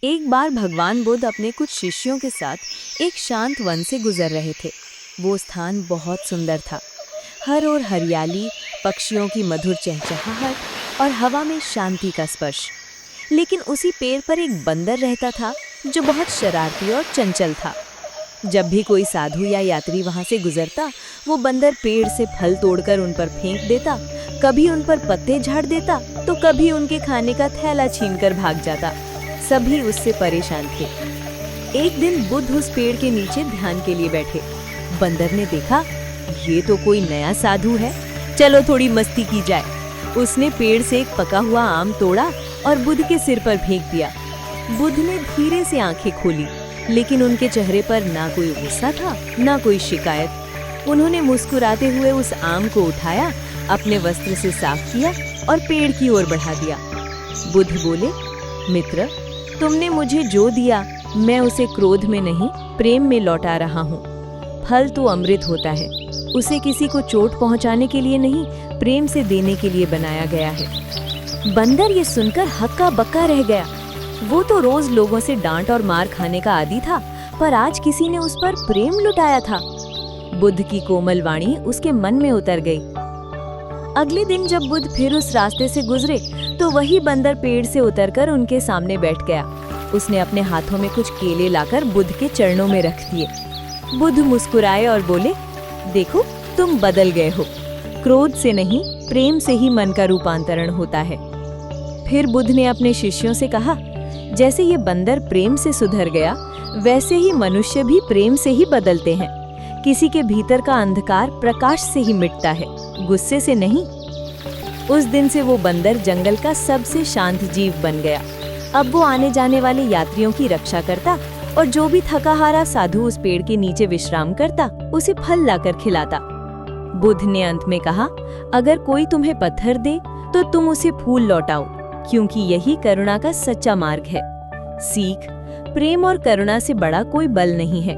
एक बार भगवान बुद्ध अपने कुछ शिष्यों के साथ एक शांत वन से गुजर रहे थे। वो स्थान बहुत सुंदर था। हर ओर हरियाली, पक्षियों की मधुर चहचहाहट और हवा में शांति का स्पर्श। लेकिन उसी पेड़ पर एक बंदर रहता था जो बहुत शरारती और चंचल था। जब भी कोई साधु या यात्री वहां से गुजरता, वो बंदर पेड़ से फल तोड़कर उन पर फेंक देता, कभी उन पर पत्ते झाड़ देता तो कभी उनके खाने का थैला छीनकर भाग जाता। सभी उससे परेशान थे। एक दिन बुद्ध उस पेड़ के नीचे ध्यान के लिए बैठे। बंदर ने देखा, ये तो कोई नया साधु है, चलो थोड़ी मस्ती की जाए। उसने पेड़ से एक पका हुआ आम तोड़ा और बुद्ध के सिर पर फेंक दिया। बुद्ध ने धीरे से आंखें खोली, लेकिन उनके चेहरे पर ना कोई गुस्सा था, ना कोई शिकायत। उन्होंने मुस्कुराते हुए उस आम को उठाया, अपने वस्त्र से साफ किया और पेड़ की ओर बढ़ा दिया। बुद्ध बोले, मित्र, तुमने मुझे जो दिया, मैं उसे क्रोध में नहीं, प्रेम में लौटा रहा हूँ। फल तो अमृत होता है, उसे किसी को चोट पहुँचाने के लिए नहीं, प्रेम से देने के लिए बनाया गया है। बंदर ये सुनकर हक्का बक्का रह गया। वो तो रोज लोगों से डांट और मार खाने का आदी था, पर आज किसी ने उस पर प्रेम लुटाया था। बुद्ध की कोमल वाणी उसके मन में उतर गई। अगले दिन जब बुद्ध फिर उस रास्ते से गुजरे, तो वही बंदर पेड़ से उतरकर उनके सामने बैठ गया। उसने अपने हाथों में कुछ केले लाकर बुद्ध के चरणों में रख दिए। बुद्ध मुस्कुराए और बोले, देखो, तुम बदल गए हो। क्रोध से नहीं, प्रेम से ही मन का रूपांतरण होता है। फिर बुद्ध ने अपने शिष्यों से कहा, जैसे ये बंदर प्रेम से सुधर गया, वैसे ही मनुष्य भी प्रेम से ही बदलते हैं। किसी के भीतर का अंधकार प्रकाश से ही मिटता है, गुस्से से नहीं। उस दिन से वो बंदर जंगल का सबसे शांत जीव बन गया। अब वो आने जाने वाले यात्रियों की रक्षा करता और जो भी थका हारा साधु उस पेड़ के नीचे विश्राम करता, उसे फल लाकर खिलाता। बुद्ध ने अंत में कहा, अगर कोई तुम्हें पत्थर दे तो तुम उसे फूल लौटाओ, क्योंकि यही करुणा का सच्चा मार्ग है। सीख, प्रेम और करुणा से बड़ा कोई बल नहीं है।